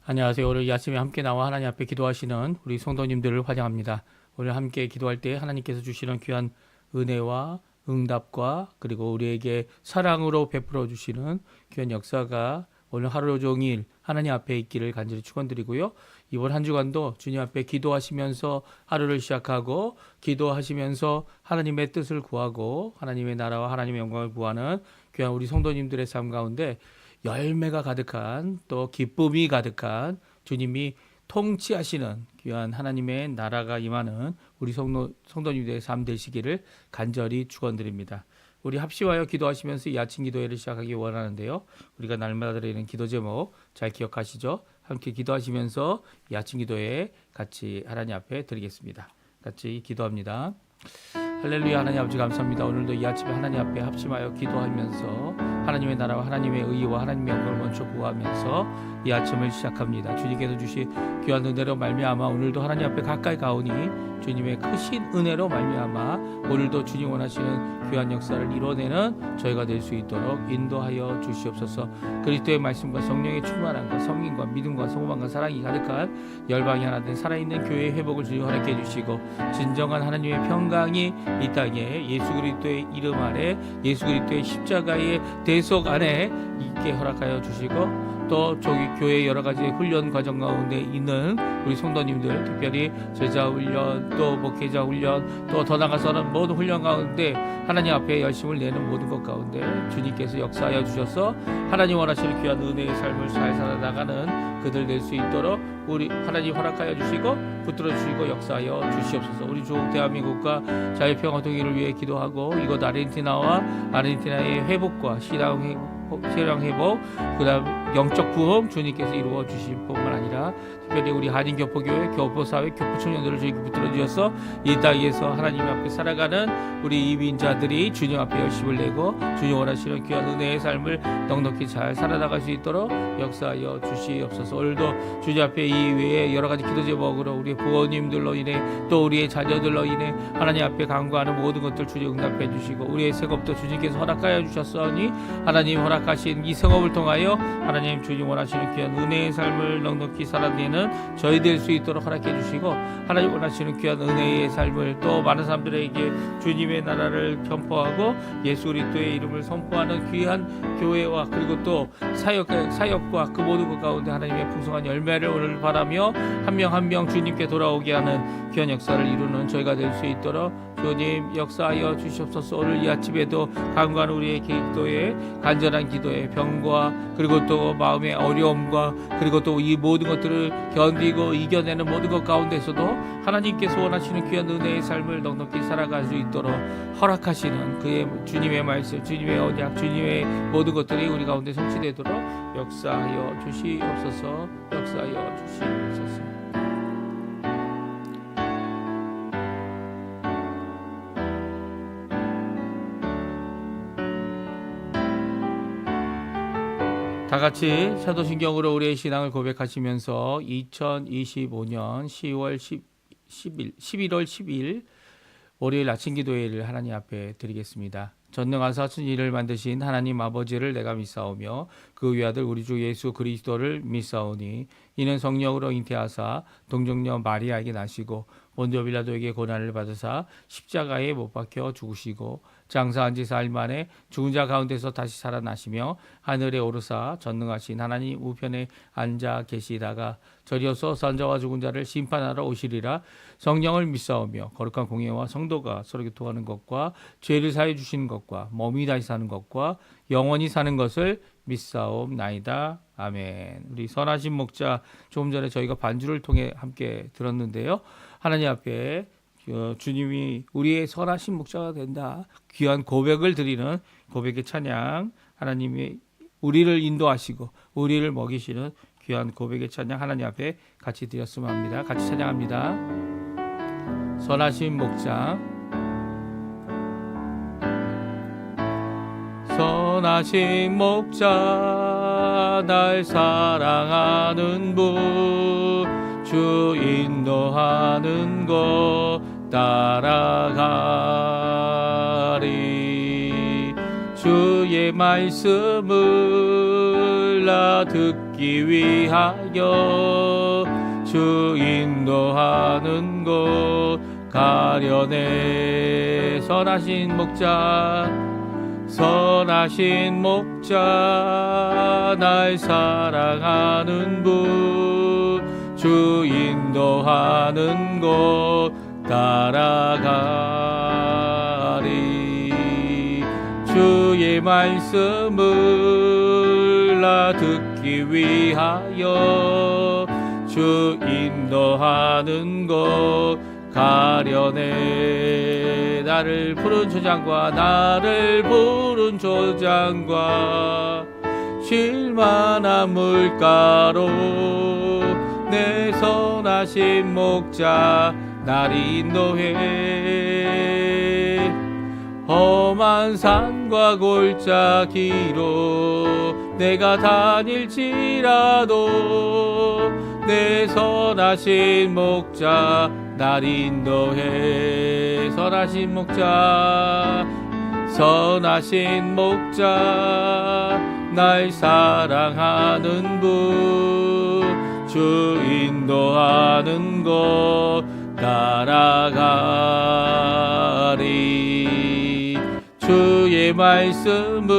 안녕하세요. 오늘 이 아침에 함께 나와 하나님 앞에 기도하시는 우리 성도님들을 환영합니다. 오늘 함께 기도할 때 하나님께서 주시는 귀한 은혜와 응답과 그리고 우리에게 사랑으로 베풀어 주시는 귀한 역사가 오늘 하루 종일 하나님 앞에 있기를 간절히 축원드리고요. 이번 한 주간도 주님 앞에 기도하시면서 하루를 시작하고 기도하시면서 하나님의 뜻을 구하고 하나님의 나라와 하나님의 영광을 구하는 귀한 우리 성도님들의 삶 가운데 열매가 가득한 또 기쁨이 가득한 주님이 통치하시는 귀한 하나님의 나라가 임하는 우리 성도님들의 삶 되시기를 간절히 축원드립니다. 우리 합심하여 기도하시면서 이 아침 기도회를 시작하기 원하는데요. 우리가 날마다 드리는 기도 제목 잘 기억하시죠? 함께 기도하시면서 이 아침 기도회 같이 하나님 앞에 드리겠습니다. 같이 기도합니다. 할렐루야. 하나님 아버지 감사합니다. 오늘도 이 아침에 하나님 앞에 합심하여 기도하면서 하나님의 나라와 하나님의 의와 하나님의 영광을 먼저 구하면서 이 아침을 시작합니다. 주님께서 주신 귀한 은혜로 말미암아 오늘도 하나님 앞에 가까이 가오니 주님의 크신 은혜로 말미암아 오늘도 주님 원하시는 귀한 역사를 이뤄내는 저희가 될 수 있도록 인도하여 주시옵소서. 그리스도의 말씀과 성령의 충만함과 성인과 믿음과 소망과 사랑이 가득한 열방이 하나 된 살아있는 교회의 회복을 주님 허락해 주시고 진정한 하나님의 평강이 이 땅에 예수 그리스도의 이름 아래 예수 그리스도의 십자가의 대속 안에 있게 허락하여 주시고 또 저기 교회 여러 가지 훈련 과정 가운데 있는 우리 성도님들 특별히 제자 훈련 또 목회자 훈련 또 더 나아가서는 모든 훈련 가운데 하나님 앞에 열심을 내는 모든 것 가운데 주님께서 역사하여 주셔서 하나님 원하시는 귀한 은혜의 삶을 잘 살아나가는 그들 될 수 있도록 우리 하나님 허락하여 주시고 붙들어 주시고 역사하여 주시옵소서. 우리 조국 대한민국과 자유평화 통일을 위해 기도하고 이곳 아르헨티나와 아르헨티나의 회복과 신앙 회복 그다음 영적 부흥 주님께서 이루어 주실 뿐만 아니라 특별히 우리 한인교포교회 교포사회 교포청년들을 주님께 붙들어 주셔서 이 땅에서 하나님 앞에 살아가는 우리 이민자들이 주님 앞에 열심을 내고 주님 원하시는 귀한 은혜의 삶을 넉넉히 잘 살아나갈 수 있도록 역사하여 주시옵소서. 오늘도 주님 앞에 이 외에 여러 가지 기도 제목으로 우리 부모님들로 인해 또 우리의 자녀들로 인해 하나님 앞에 간구하는 모든 것들 주님 응답해 주시고 우리의 생업도 주님께서 허락하여 주셨으니 하나님 허락하신 이 생업을 통하여 하나님 주님 원하시는 귀한 은혜의 삶을 넉넉히 살아내는 저희 될 수 있도록 허락해 주시고 하나님 원하시는 귀한 은혜의 삶을 또 많은 사람들에게 주님의 나라를 선포하고 예수 그리스도의 이름을 선포하는 귀한 교회와 그리고 또 사역과 그 모든 것 가운데 하나님의 풍성한 열매를 오늘 바라며 한 명 한 명 주님께 돌아오게 하는 귀한 역사를 이루는 저희가 될 수 있도록 주님 역사하여 주시옵소서. 오늘 이 아침에도 간구하는 우리의 기도에 간절한 기도에 병과 그리고 또 마음의 어려움과 그리고 또 이 모든 것들을 견디고 이겨내는 모든 것 가운데서도 하나님께서 원하시는 귀한 은혜의 삶을 넉넉히 살아갈 수 있도록 허락하시는 그의 주님의 말씀 주님의 언약 주님의 모든 것들이 우리 가운데 성취되도록 역사하여 주시옵소서. 역사하여 주시옵소서. 다 같이 사도신경으로 우리의 신앙을 고백하시면서 2025년 11월 10일 월요일 아침 기도회를 하나님 앞에 드리겠습니다. 전능하사 천지를 만드신 하나님 아버지를 내가 믿사오며 그 외아들 우리 주 예수 그리스도를 믿사오니 이는 성령으로 잉태하사 동정녀 마리아에게 나시고 본디오 빌라도에게 고난을 받으사 십자가에 못 박혀 죽으시고 장사한 지 사흘 만에 죽은 자 가운데서 다시 살아나시며 하늘에 오르사 전능하신 하나님 우편에 앉아 계시다가 저리어서 산자와 죽은 자를 심판하러 오시리라. 성령을 믿사오며 거룩한 공예와 성도가 서로 교통하는 것과 죄를 사해 주시는 것과 몸이 다시 사는 것과 영원히 사는 것을 믿사옵나이다. 아멘. 우리 선하신 목자 조금 전에 저희가 반주를 통해 함께 들었는데요. 하나님 앞에 주님이 우리의 선하신 목자가 된다. 귀한 고백을 드리는 고백의 찬양 하나님이 우리를 인도하시고 우리를 먹이시는 귀한 고백의 찬양 하나님 앞에 같이 드렸으면 합니다. 같이 찬양합니다. 선하신 목자 선하신 목자 날 사랑하는 분 주 인도하는 곳 따라가리 주의 말씀을 나 듣게 듣기 위하여 주 인도하는 곳 가려네. 선하신 목자 날 사랑하는 분 주 인도하는 곳 따라가리. 주의 말씀을 나 듣기 위하여 주 인도하는 곳 가려네. 나를 푸른 초장과 쉴만한 물가로 내 선하신 목자 날 인도해. 험한 산과 골짜기로 내가 다닐지라도 내 선하신 목자 날 인도해. 선하신 목자 날 사랑하는 분 주 인도하는 곳 따라가리. 주의 말씀을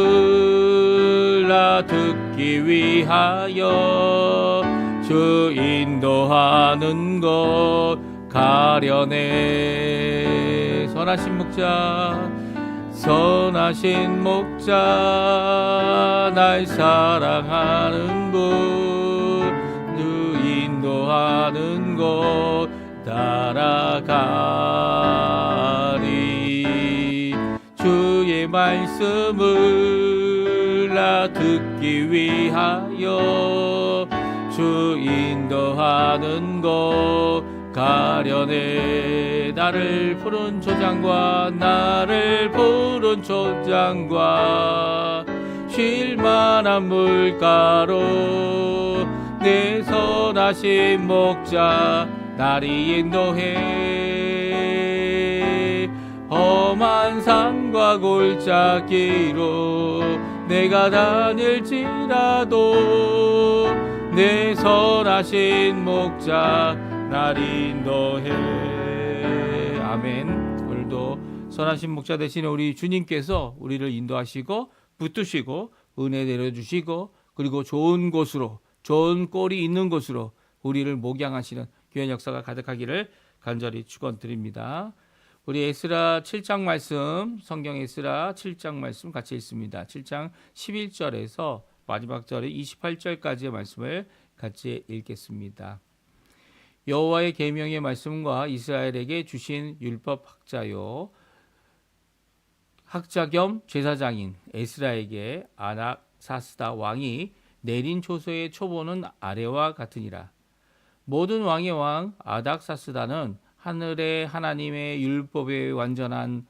나 듣기 위하여 주 인도하는 곳 가려네. 선하신 목자 날 사랑하는 분 주 인도하는 곳 따라가리. 주의 말씀을 나 듣기 위하여 주 인도하는 곳 가려네. 나를 푸른 초장과 쉴만한 물가로 내 선하신 목자 나를 인도해. 험한 산과 골짜기로 내가 다닐지라도 내 선하신 목자 날 인도해. 아멘. 오늘도 선하신 목자 되신 우리 주님께서 우리를 인도하시고 붙드시고 은혜 내려주시고 그리고 좋은 곳으로, 좋은 꼴이 있는 곳으로 우리를 목양하시는 귀한 역사가 가득하기를 간절히 축원드립니다. 우리 에스라 7장 말씀, 성경 에스라 7장 말씀 같이 읽습니다. 7장 11절에서 마지막 절에 28절까지의 말씀을 같이 읽겠습니다. 여호와의 계명의 말씀과 이스라엘에게 주신 율법 학자 겸 제사장인 에스라에게 아닥사스다 왕이 내린 조서의 초본은 아래와 같으니라. 모든 왕의 왕 아닥사스다는 하늘의 하나님의 율법에 완전한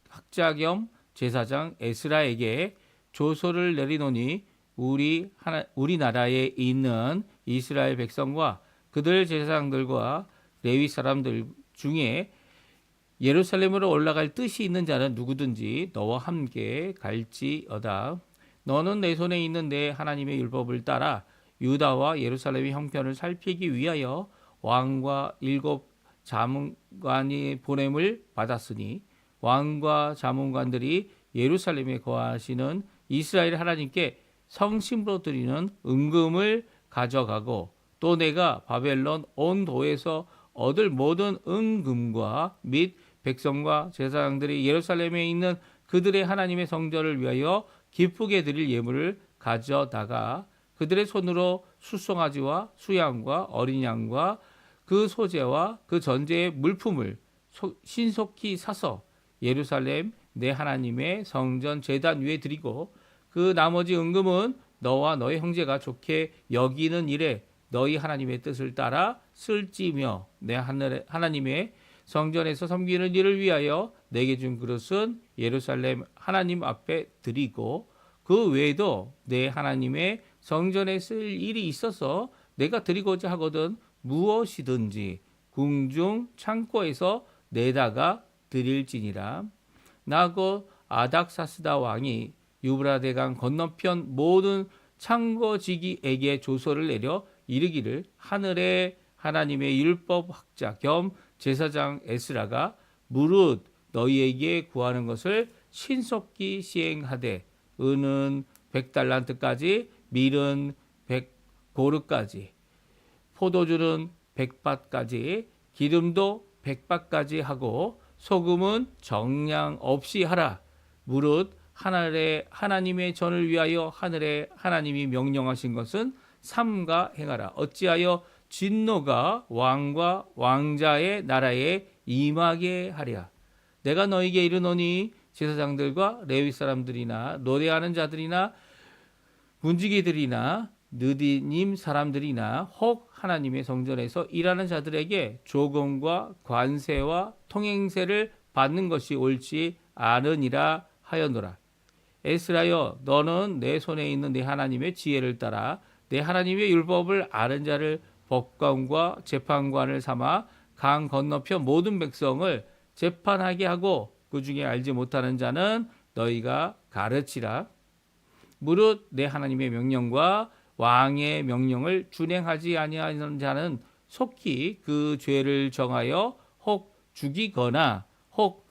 학자 겸 제사장 에스라에게 조서를 내리노니 우리나라에 있는 이스라엘 백성과 그들 제사장들과 레위 사람들 중에 예루살렘으로 올라갈 뜻이 있는 자는 누구든지 너와 함께 갈지어다. 너는 내 손에 있는 내 하나님의 율법을 따라 유다와 예루살렘의 형편을 살피기 위하여 왕과 7 자문관이 보냄을 받았으니 왕과 자문관들이 예루살렘에 거하시는 이스라엘 하나님께 성심으로 드리는 은금을 가져가고 또 내가 바벨론 온 도에서 얻을 모든 은금과 및 백성과 제사장들이 예루살렘에 있는 그들의 하나님의 성전을 위하여 기쁘게 드릴 예물을 가져다가 그들의 손으로 숫송아지와 수양과 어린 양과 그 소재와 그 전제의 물품을 신속히 사서 예루살렘 내 하나님의 성전 제단 위에 드리고 그 나머지 은금은 너와 너의 형제가 좋게 여기는 일에 너희 하나님의 뜻을 따라 쓸지며 내 하나님의 성전에서 섬기는 일을 위하여 내게 준 그릇은 예루살렘 하나님 앞에 드리고 그 외에도 내 하나님의 성전에 쓸 일이 있어서 내가 드리고자 하거든 무엇이든지 궁중 창고에서 내다가 드릴지니라. 나 곧 아닥사스다 왕이 유브라데강 건너편 모든 창거지기에게 조서를 내려 이르기를 하늘의 하나님의 율법 학자 겸 제사장 에스라가 무릇 너희에게 구하는 것을 신속히 시행하되 은은 100달란트까지 밀은 100고르까지 포도주는 100밭까지 기름도 100밭까지 하고 소금은 정량 없이 하라. 무릇 하늘의 하나님의 전을 위하여 하늘의 하나님이 명령하신 것은 삼가 행하라. 어찌하여 진노가 왕과 왕자의 나라에 임하게 하랴. 내가 너에게 이르노니 제사장들과 레위 사람들이나 노래하는 자들이나 문지기들이나 느디님 사람들이나 혹 하나님의 성전에서 일하는 자들에게 조금과 관세와 통행세를 받는 것이 옳지 않으니라 하였노라. 에스라여, 너는 내 손에 있는 내 하나님의 지혜를 따라 내 하나님의 율법을 아는 자를 법관과 재판관을 삼아 강 건너편 모든 백성을 재판하게 하고 그 중에 알지 못하는 자는 너희가 가르치라. 무릇 내 하나님의 명령과 왕의 명령을 준행하지 아니하는 자는 속히 그 죄를 정하여 혹 죽이거나 혹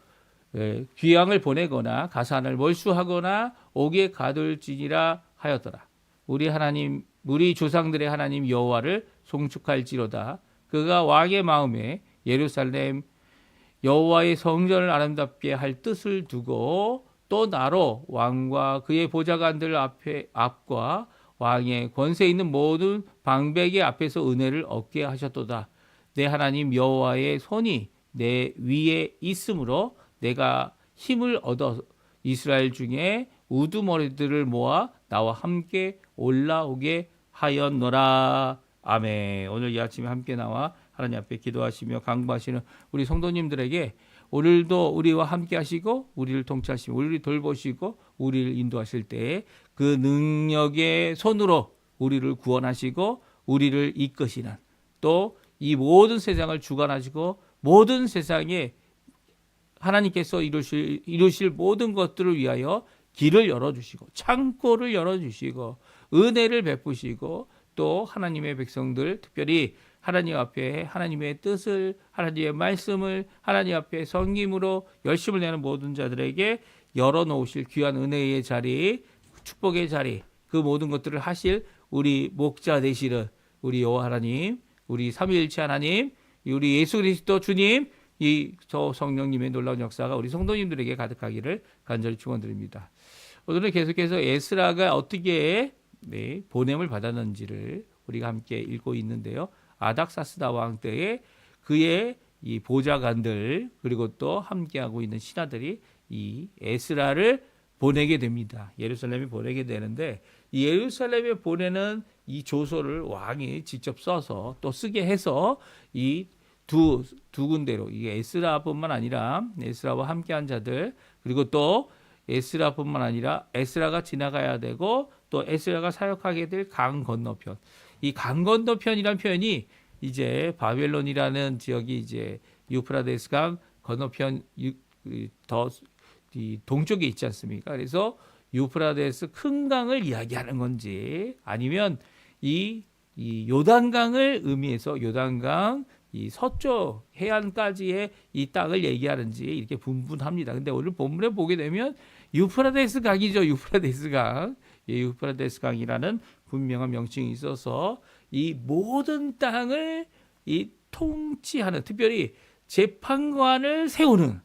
귀양을 보내거나 가산을 몰수하거나 옥에 가둘지니라 하였더라. 우리 조상들의 하나님 여호와를 송축할지로다. 그가 왕의 마음에 예루살렘 여호와의 성전을 아름답게 할 뜻을 두고 또 나로 왕과 그의 보좌관들 앞과 왕의 권세 있는 모든 방백의 앞에서 은혜를 얻게 하셨도다. 내 하나님 여호와의 손이 내 위에 있으므로 내가 힘을 얻어 이스라엘 중에 우두머리들을 모아 나와 함께 올라오게 하였노라. 아멘. 오늘 이 아침에 함께 나와 하나님 앞에 기도하시며 강구하시는 우리 성도님들에게 오늘도 우리와 함께 하시고 우리를 통치하시고 우리를 돌보시고 우리를 인도하실 때에 그 능력의 손으로 우리를 구원하시고 우리를 이끄시는 또 이 모든 세상을 주관하시고 모든 세상에 하나님께서 이루실 모든 것들을 위하여 길을 열어주시고 창고를 열어주시고 은혜를 베푸시고 또 하나님의 백성들 특별히 하나님 앞에 하나님의 뜻을 하나님의 말씀을 하나님 앞에 섬김으로 열심을 내는 모든 자들에게 열어놓으실 귀한 은혜의 자리 축복의 자리 그 모든 것들을 하실 우리 목자 되시는 우리 여호와 하나님 우리 삼위일체 하나님 우리 예수 그리스도 주님 이 저 성령님의 놀라운 역사가 우리 성도님들에게 가득하기를 간절히 축원드립니다. 오늘은 계속해서 에스라가 어떻게 보냄을 받았는지를 우리가 함께 읽고 있는데요. 아닥사스다 왕 때에 그의 이 보좌관들 그리고 또 함께하고 있는 신하들이 이 에스라를 보내게 됩니다. 예루살렘에 보내게 되는데 이 예루살렘에 보내는 이 조서를 왕이 직접 써서 또 쓰게 해서 이 두 군데로 이게 에스라뿐만 아니라 에스라와 함께한 자들 그리고 또 에스라뿐만 아니라 에스라가 지나가야 되고 또 에스라가 사역하게 될 강 건너편 이 강 건너편이라는 표현이 이제 바벨론이라는 지역이 이제 유프라데스 강 건너편 더 동쪽에 있지 않습니까? 그래서 유프라데스 큰 강을 이야기하는 건지 아니면 이 요단강을 의미해서 요단강 이 서쪽 해안까지의 이 땅을 얘기하는지 이렇게 분분합니다. 근데 오늘 본문에 보게 되면 유프라데스 강이죠. 유프라데스 강. 유프라데스 강이라는 분명한 명칭이 있어서 이 모든 땅을 이 통치하는 특별히 재판관을 세우는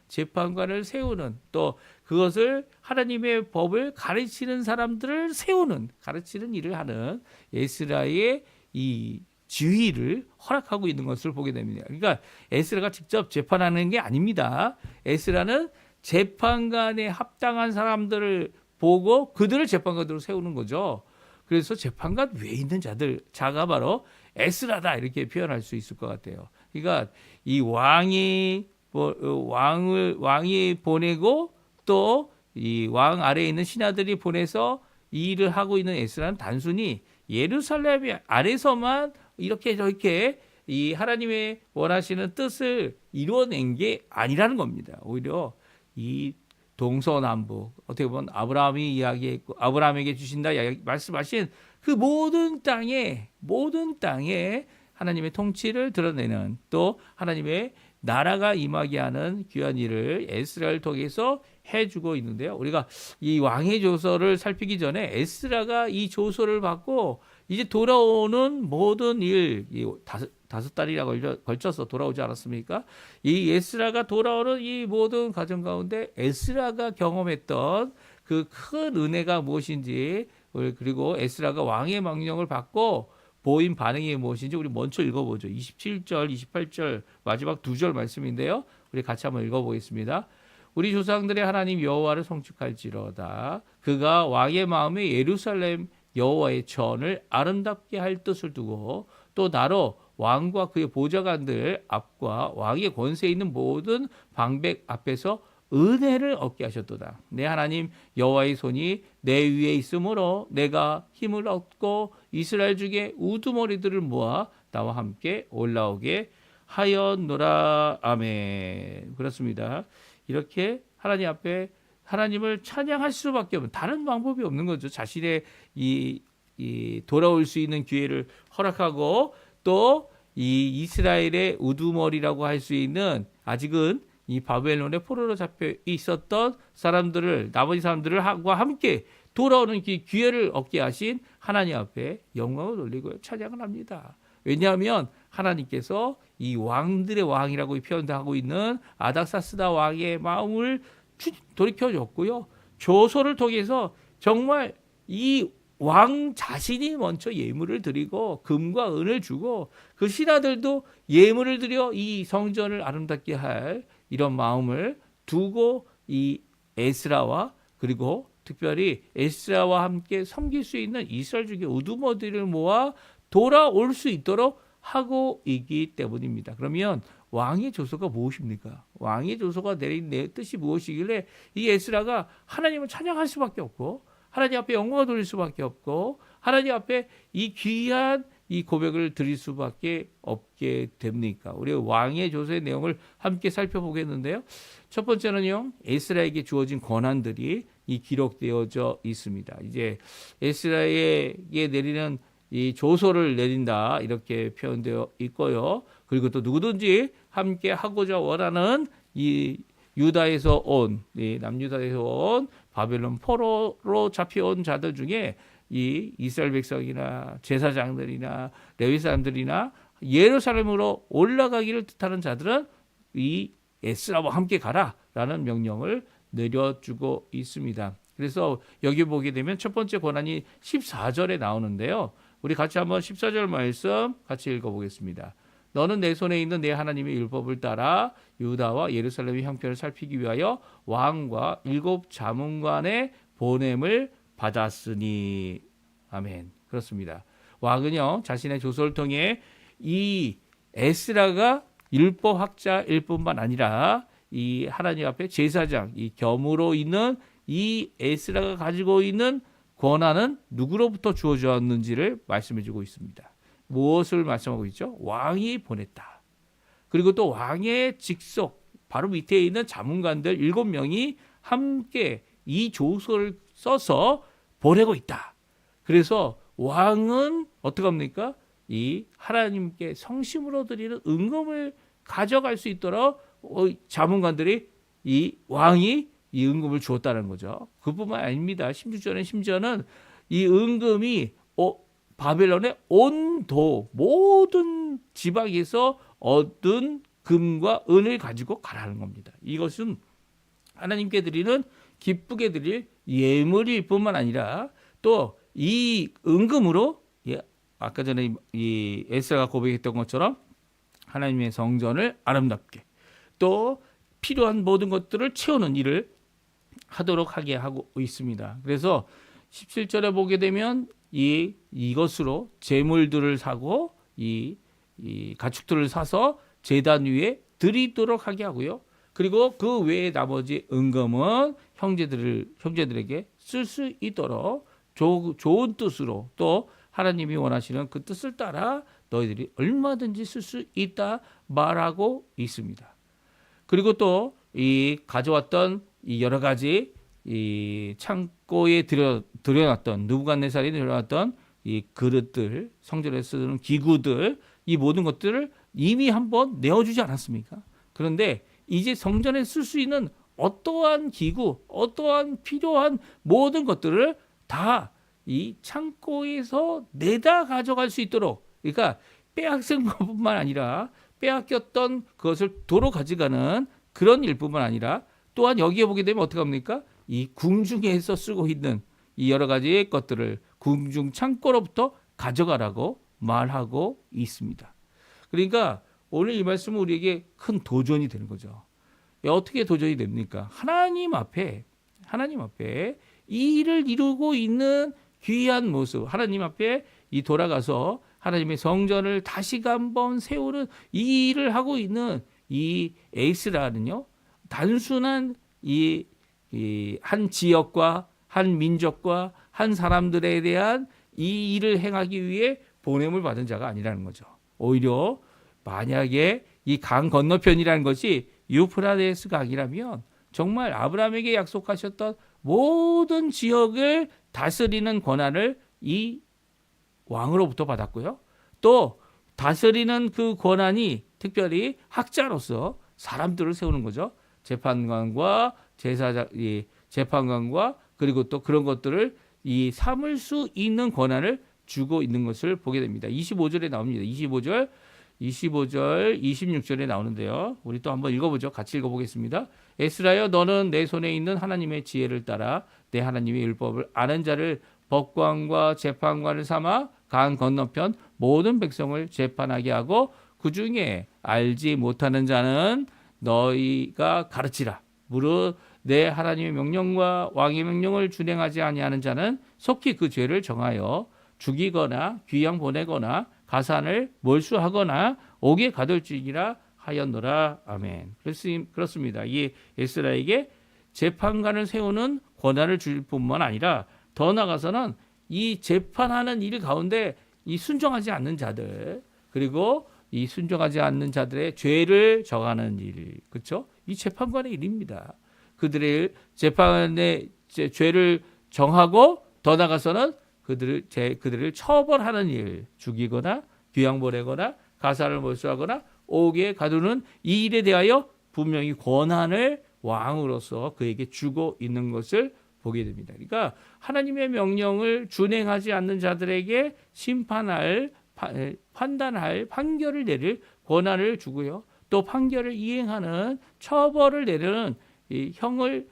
재판관을 세우는 또 그것을 하나님의 법을 가르치는 사람들을 세우는 가르치는 일을 하는 에스라의 이 지휘를 허락하고 있는 것을 보게 됩니다. 그러니까 에스라가 직접 재판하는 게 아닙니다. 에스라는 재판관에 합당한 사람들을 보고 그들을 재판관으로 세우는 거죠. 그래서 재판관 위에 있는 자가 바로 에스라다 이렇게 표현할 수 있을 것 같아요. 그러니까 이 왕이 보내고 또 이 왕 아래에 있는 신하들이 보내서 이 일을 하고 있는 에스라는 단순히 예루살렘 안에서만 이렇게 저렇게 이 하나님의 원하시는 뜻을 이루어낸 게 아니라는 겁니다. 오히려 이 동서남북 어떻게 보면 아브라함이 이야기했고 아브라함에게 주신다 말씀하신 그 모든 땅에 하나님의 통치를 드러내는 또 하나님의 나라가 임하게 하는 귀한 일을 에스라를 통해서 해주고 있는데요. 우리가 이 왕의 조서를 살피기 전에 에스라가 이 조서를 받고 이제 돌아오는 모든 일, 다섯 달이나 걸쳐서 돌아오지 않았습니까? 이 에스라가 돌아오는 이 모든 과정 가운데 에스라가 경험했던 그 큰 은혜가 무엇인지 그리고 에스라가 왕의 명령을 받고 보인 반응이 무엇인지 우리 먼저 읽어보죠. 27절, 28절 마지막 두 절 말씀인데요. 우리 같이 한번 읽어보겠습니다. 우리 조상들의 하나님 여호와를 송축할지로다. 그가 왕의 마음에 예루살렘 여호와의 전을 아름답게 할 뜻을 두고 또 나로 왕과 그의 보좌관들 앞과 왕의 권세에 있는 모든 방백 앞에서 은혜를 얻게 하셨도다. 내 하나님 여호와의 손이 내 위에 있으므로 내가 힘을 얻고 이스라엘 중에 우두머리들을 모아 나와 함께 올라오게 하였노라. 아멘. 그렇습니다. 이렇게 하나님 앞에 하나님을 찬양할 수밖에 없는 다른 방법이 없는 거죠. 자신의 이 돌아올 수 있는 기회를 허락하고 또 이 이스라엘의 우두머리라고 할 수 있는 아직은 이 바벨론의 포로로 잡혀 있었던 사람들을 나머지 사람들과 함께 돌아오는 기회를 얻게 하신 하나님 앞에 영광을 돌리고 찬양을 합니다. 왜냐하면 하나님께서 이 왕들의 왕이라고 표현하고 있는 아닥사스다 왕의 마음을 돌이켜줬고요. 조서를 통해서 정말 이 왕 자신이 먼저 예물을 드리고 금과 은을 주고 그 신하들도 예물을 드려 이 성전을 아름답게 할 이런 마음을 두고 이 에스라와 그리고 특별히 에스라와 함께 섬길 수 있는 이스라엘 중에 우두머리를 모아 돌아올 수 있도록 하고 있기 때문입니다. 그러면 왕의 조서가 무엇입니까? 왕의 조서가 내린 내 뜻이 무엇이길래 이 에스라가 하나님을 찬양할 수밖에 없고 하나님 앞에 영광을 돌릴 수밖에 없고 하나님 앞에 이 귀한 이 고백을 드릴 수밖에 없게 됩니까? 우리 왕의 조서의 내용을 함께 살펴보겠는데요. 첫 번째는요, 에스라에게 주어진 권한들이 이 기록되어져 있습니다. 이제 에스라에게 내리는 이 조서를 내린다 이렇게 표현되어 있고요. 그리고 또 누구든지 함께 하고자 원하는 이 유다에서 온 남유다에서 온 바벨론 포로로 잡혀온 자들 중에 이 이스라엘 백성이나 제사장들이나 레위 사람들이나 예루살렘으로 올라가기를 뜻하는 자들은 이 에스라와 함께 가라라는 명령을 내려주고 있습니다. 그래서 여기 보게 되면 첫 번째 권한이 14절에 나오는데요. 우리 같이 한번 14절 말씀 같이 읽어보겠습니다. 너는 내 손에 있는 내 하나님의 율법을 따라 유다와 예루살렘의 형편을 살피기 위하여 왕과 7 자문관의 보냄을 받았으니. 아멘. 그렇습니다. 왕은요 자신의 조서를 통해 이 에스라가 율법학자일 뿐만 아니라 이 하나님 앞에 제사장, 이 겸으로 있는 이 에스라가 가지고 있는 권한은 누구로부터 주어졌는지를 말씀해주고 있습니다. 무엇을 말씀하고 있죠? 왕이 보냈다. 그리고 또 왕의 직속 바로 밑에 있는 자문관들 7명이 함께 이 조서를 써서 보내고 있다. 그래서 왕은 어떻게 합니까? 이 하나님께 성심으로 드리는 은금을 가져갈 수 있도록 자문관들이 이 왕이 이 은금을 주었다는 거죠. 그뿐만 아닙니다. 심지어는 이 은금이 바벨론의 온도 모든 지방에서 얻은 금과 은을 가지고 가라는 겁니다. 이것은 하나님께 드리는 기쁘게 드릴 예물일 뿐만 아니라 또 이 은금으로 아까 전에 이 에스라가 고백했던 것처럼 하나님의 성전을 아름답게 또 필요한 모든 것들을 채우는 일을 하도록 하게 하고 있습니다. 그래서 17절에 보게 되면 이것으로 제물들을 사고 이 가축들을 사서 제단 위에 드리도록 하게 하고요. 그리고 그 외에 나머지 은금은 형제들에게 쓸 수 있도록 좋은 뜻으로 또 하나님이 원하시는 그 뜻을 따라 너희들이 얼마든지 쓸 수 있다 말하고 있습니다. 그리고 또 이 가져왔던 이 여러 가지 이 창고에 들여놨던 느부갓네살이 들여놨던 이 그릇들, 성전에 쓰는 기구들, 이 모든 것들을 이미 한번 내어주지 않았습니까? 그런데 이제 성전에 쓸 수 있는 어떠한 기구, 어떠한 필요한 모든 것들을 다 이 창고에서 내다 가져갈 수 있도록, 그러니까 빼앗은 것뿐만 아니라 빼앗겼던 그것을 도로 가져가는 그런 일뿐만 아니라 또한 여기에 보게 되면 어떻게 합니까? 이 궁중에서 쓰고 있는 이 여러 가지 것들을 궁중 창고로부터 가져가라고 말하고 있습니다. 그러니까 오늘 이 말씀은 우리에게 큰 도전이 되는 거죠. 어떻게 도전이 됩니까? 하나님 앞에 이 일을 이루고 있는 귀한 모습, 하나님 앞에 이 돌아가서 하나님의 성전을 다시 한번 세우는 이 일을 하고 있는 이 에스라는요, 단순한 이 한 지역과 한 민족과 한 사람들에 대한 이 일을 행하기 위해 보냄을 받은 자가 아니라는 거죠. 오히려 만약에 이 강 건너편이라는 것이 유프라데스 강이라면 정말 아브라함에게 약속하셨던 모든 지역을 다스리는 권한을 이 왕으로부터 받았고요. 또 다스리는 그 권한이 특별히 학자로서 사람들을 세우는 거죠. 재판관과 재판관과 그리고 또 그런 것들을 이 삼을 수 있는 권한을 주고 있는 것을 보게 됩니다. 25절에 나옵니다. 25절, 26절에 나오는데요. 우리 또 한번 읽어보죠. 같이 읽어보겠습니다. 에스라여, 너는 내 손에 있는 하나님의 지혜를 따라 내 하나님의 율법을 아는 자를 법관과 재판관을 삼아 강 건너편 모든 백성을 재판하게 하고 그 중에 알지 못하는 자는 너희가 가르치라. 무릇 내 하나님의 명령과 왕의 명령을 준행하지 아니하는 자는 속히 그 죄를 정하여 죽이거나 귀양 보내거나 가산을 몰수하거나 옥에 가둘지니라 하였노라. 아멘. 그렇습니다. 이 에스라에게 재판관을 세우는 권한을 줄 뿐만 아니라 더 나아가서는 이 재판하는 일 가운데 이 순종하지 않는 자들, 그리고 이 순종하지 않는 자들의 죄를 정하는 일, 그렇죠? 이 재판관의 일입니다. 그들의 재판의 죄를 정하고 더 나아가서는 그들을 처벌하는 일, 죽이거나 귀양 보내거나 가사를 몰수하거나 옥에 가두는 이 일에 대하여 분명히 권한을 왕으로서 그에게 주고 있는 것을 보게 됩니다. 그러니까 하나님의 명령을 준행하지 않는 자들에게 심판할, 판단할, 판결을 내릴 권한을 주고요. 또 판결을 이행하는, 처벌을 내리는 이 형을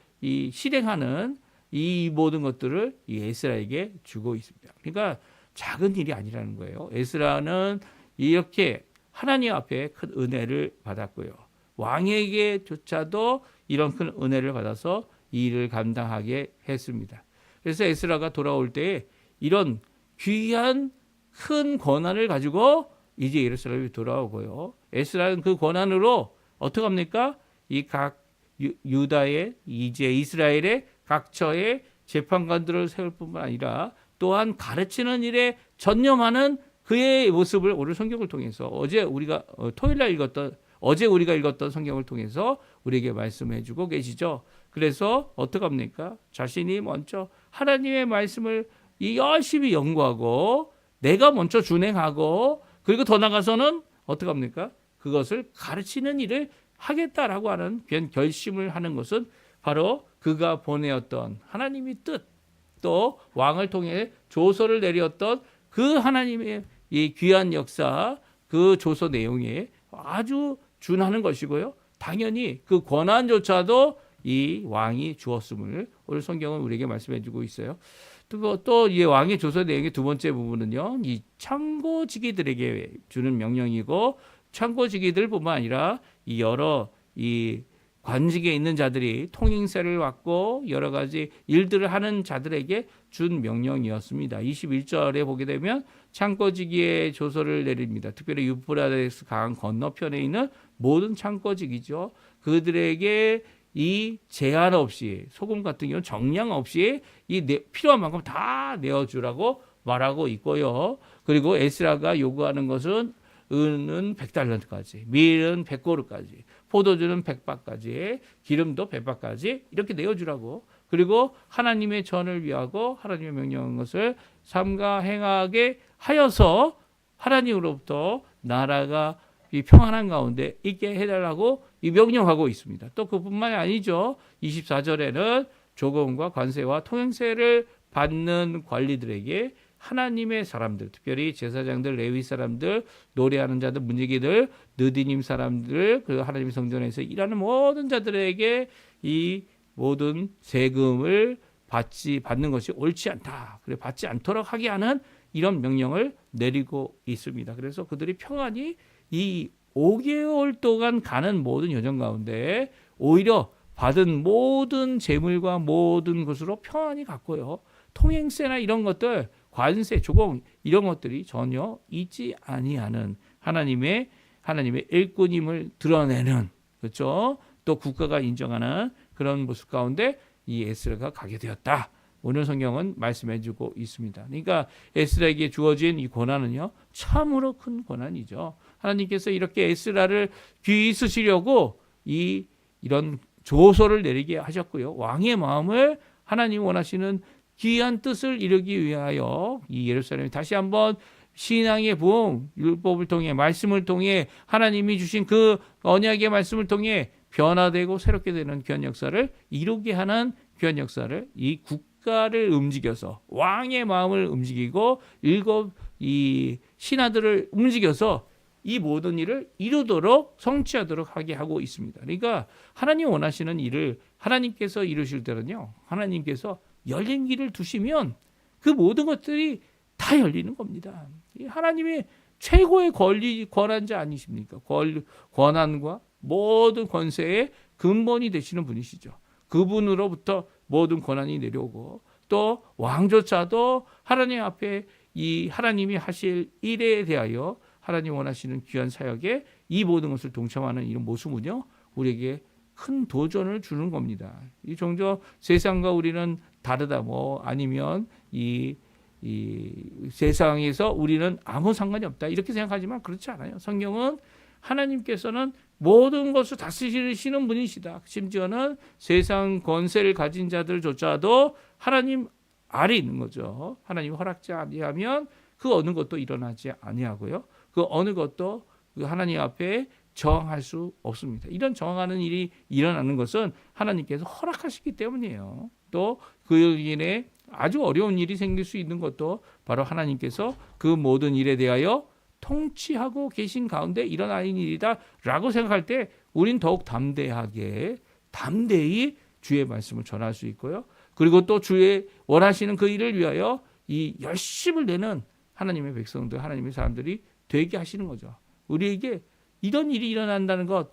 실행하는 이 모든 것들을 이 에스라에게 주고 있습니다. 그러니까 작은 일이 아니라는 거예요. 에스라는 이렇게 하나님 앞에 큰 은혜를 받았고요. 왕에게조차도 이런 큰 은혜를 받아서 이 일을 감당하게 했습니다. 그래서 에스라가 돌아올 때 이런 귀한 큰 권한을 가지고 이제 예루살렘이 돌아오고요. 에스라는 그 권한으로 어떻게 합니까? 이 각 유다의, 이제 이스라엘의 각처의 재판관들을 세울 뿐만 아니라 또한 가르치는 일에 전념하는 그의 모습을 오늘 성경을 통해서 어제 우리가 읽었던 성경을 통해서 우리에게 말씀해주고 계시죠. 그래서 어떻게 합니까? 자신이 먼저 하나님의 말씀을 열심히 연구하고 내가 먼저 준행하고 그리고 더 나가서는 어떻게 합니까? 그것을 가르치는 일을 하겠다라고 하는 결심을 하는 것은 바로 그가 보내었던 하나님의 뜻, 또 왕을 통해 조서를 내렸던 그 하나님의 이 귀한 역사, 그 조서 내용에 아주 준하는 것이고요. 당연히 그 권한조차도 이 왕이 주었음을 오늘 성경은 우리에게 말씀해 주고 있어요. 또 이 왕의 조서 내용의 두 번째 부분은요, 이 창고지기들에게 주는 명령이고, 창고지기들뿐만 아니라 이 여러 이 관직에 있는 자들이 통행세를 받고 여러 가지 일들을 하는 자들에게 준 명령이었습니다. 21절에 보게 되면 창고지기의 조서를 내립니다. 특별히 유프라데스 강 건너편에 있는 모든 창고지기죠. 그들에게 이 제한 없이, 소금 같은 경우는 정량 없이 필요한 만큼 다 내어주라고 말하고 있고요. 그리고 에스라가 요구하는 것은 은은 100달란트까지, 밀은 100고르까지, 포도주는 100바까지, 기름도 100바까지 이렇게 내어주라고. 그리고 하나님의 전을 위하고 하나님의 명령한 것을 삼가 행하게 하여서 하나님으로부터 나라가 이 평안한 가운데 있게 해달라고 이 명령하고 있습니다. 또 그뿐만이 아니죠. 24절에는 조공과 관세와 통행세를 받는 관리들에게 하나님의 사람들, 특별히 제사장들, 레위 사람들, 노래하는 자들, 문지기들, 느디님 사람들, 그 하나님의 성전에서 일하는 모든 자들에게 이 모든 세금을 받는 것이 옳지 않다. 그래 받지 않도록 하게 하는 이런 명령을 내리고 있습니다. 그래서 그들이 평안히 이 5개월 동안 가는 모든 여정 가운데 오히려 받은 모든 재물과 모든 것으로 평안히 갔고요. 통행세나 이런 것들, 관세, 조공 이런 것들이 전혀 있지 아니하는 하나님의 일꾼임을 드러내는, 그렇죠? 또 국가가 인정하는 그런 모습 가운데 이 에스라가 가게 되었다. 오늘 성경은 말씀해주고 있습니다. 그러니까 에스라에게 주어진 이 권한은요, 참으로 큰 권한이죠. 하나님께서 이렇게 에스라를 귀히 쓰시려고 이런 조서를 내리게 하셨고요. 왕의 마음을 하나님 원하시는 귀한 뜻을 이루기 위하여 이 예루살렘이 다시 한번 신앙의 부흥, 율법을 통해 말씀을 통해 하나님이 주신 그 언약의 말씀을 통해 변화되고 새롭게 되는 귀한 역사를 이루게 하는 귀한 역사를 이 국가를 움직여서 왕의 마음을 움직이고 이 신하들을 움직여서 이 모든 일을 이루도록 성취하도록 하게 하고 있습니다. 그러니까 하나님 원하시는 일을 하나님께서 이루실 때는요, 하나님께서 열린 길을 두시면 그 모든 것들이 다 열리는 겁니다. 하나님의 최고의 권한자 아니십니까? 권한과 모든 권세의 근본이 되시는 분이시죠. 그분으로부터 모든 권한이 내려오고 또 왕조차도 하나님 앞에 이 하나님이 하실 일에 대하여 하나님 원하시는 귀한 사역에 이 모든 것을 동참하는 이런 모습은요, 우리에게 큰 도전을 주는 겁니다. 이 종종 세상과 우리는 다르다, 뭐 아니면 이 세상에서 우리는 아무 상관이 없다 이렇게 생각하지만 그렇지 않아요. 성경은 하나님께서는 모든 것을 다스리시는 분이시다. 심지어는 세상 권세를 가진 자들조차도 하나님 아래 있는 거죠. 하나님 허락지 아니하면 그 어느 것도 일어나지 아니하고요. 그 어느 것도 하나님 앞에 저항할 수 없습니다. 이런 저항하는 일이 일어나는 것은 하나님께서 허락하시기 때문이에요. 또 그 일에 아주 어려운 일이 생길 수 있는 것도 바로 하나님께서 그 모든 일에 대하여 통치하고 계신 가운데 일어나는 일이다라고 생각할 때 우린 더욱 담대히 주의 말씀을 전할 수 있고요. 그리고 또 주의 원하시는 그 일을 위하여 이 열심을 내는 하나님의 백성들, 하나님의 사람들이 되게 하시는 거죠. 우리에게 이런 일이 일어난다는 것,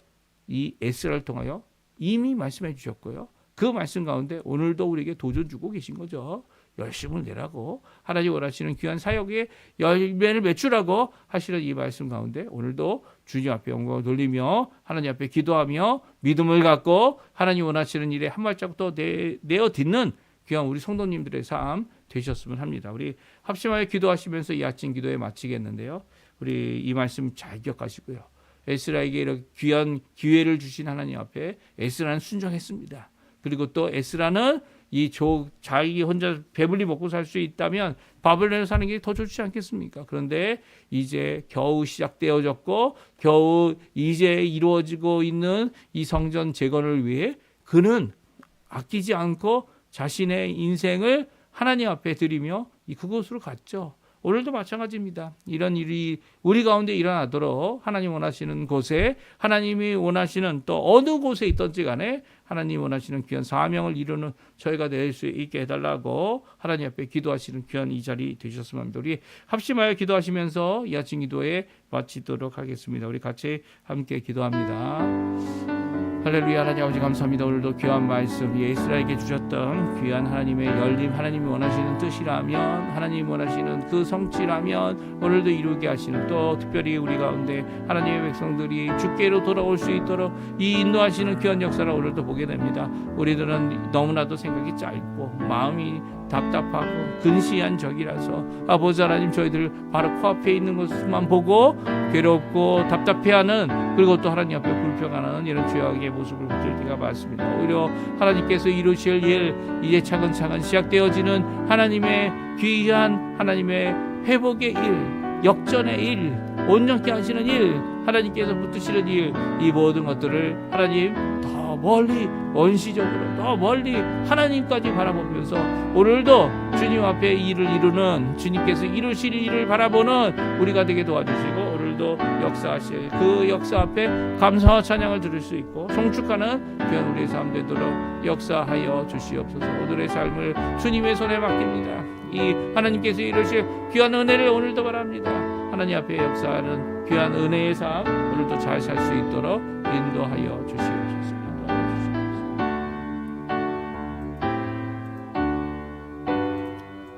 이 에스라를 통하여 이미 말씀해 주셨고요. 그 말씀 가운데 오늘도 우리에게 도전 주고 계신 거죠. 열심을 내라고, 하나님 원하시는 귀한 사역에 열매를 맺추라고 하시는 이 말씀 가운데 오늘도 주님 앞에 영광을 돌리며 하나님 앞에 기도하며 믿음을 갖고 하나님 원하시는 일에 한 발자국 더 내어 딛는 귀한 우리 성도님들의 삶 되셨으면 합니다. 우리 합심하여 기도하시면서 이 아침 기도에 마치겠는데요. 우리 이 말씀 잘 기억하시고요. 에스라에게 이렇게 귀한 기회를 주신 하나님 앞에 에스라는 순종했습니다. 그리고 또 에스라는 자기 혼자 배불리 먹고 살 수 있다면 바벨론에 사는 게 더 좋지 않겠습니까? 그런데 이제 겨우 시작되어졌고 겨우 이제 이루어지고 있는 이 성전 재건을 위해 그는 아끼지 않고 자신의 인생을 하나님 앞에 드리며 그곳으로 갔죠. 오늘도 마찬가지입니다. 이런 일이 우리 가운데 일어나도록 하나님 원하시는 곳에, 하나님이 원하시는 또 어느 곳에 있든지 간에 하나님 원하시는 귀한 사명을 이루는 저희가 될 수 있게 해달라고 하나님 앞에 기도하시는 귀한 이 자리 되셨으면 합니다. 우리 합심하여 기도하시면서 이 아침 기도에 마치도록 하겠습니다. 우리 같이 함께 기도합니다. 할렐루야. 하나님 아버지 감사합니다. 오늘도 귀한 말씀, 이스라엘에게 주셨던 귀한 하나님의 열림, 하나님이 원하시는 뜻이라면, 하나님이 원하시는 그 성취라면 오늘도 이루게 하시는, 또 특별히 우리 가운데 하나님의 백성들이 주께로 돌아올 수 있도록 이 인도하시는 귀한 역사를 오늘도 보게 됩니다. 우리들은 너무나도 생각이 짧고 마음이 답답하고 근시한 적이라서 아버지 하나님, 저희들 바로 코앞에 있는 것만 보고 괴롭고 답답해하는, 그리고 또 하나님 앞에 불평하는 이런 죄악의 모습을 보실 때가 많습니다. 오히려 하나님께서 이루실 일, 이제 차근차근 시작되어지는 하나님의 귀한 하나님의 회복의 일, 역전의 일, 온전케 하시는 일, 하나님께서 붙드시는 일, 이 모든 것들을 하나님 더 멀리, 원시적으로 더 멀리 하나님까지 바라보면서 오늘도 주님 앞에 일을 이루는, 주님께서 이루실 일을 바라보는 우리가 되게 도와주시고, 오늘도 역사하실 그 역사 앞에 감사와 찬양을 들을 수 있고 송축하는 귀한 우리의 삶 되도록 역사하여 주시옵소서. 오늘의 삶을 주님의 손에 맡깁니다. 이 하나님께서 이루실 귀한 은혜를 오늘도 바랍니다. 하나님 앞에 역사하는 귀한 은혜의 삶 오늘도 잘 살 수 있도록 인도하여 주시옵소서.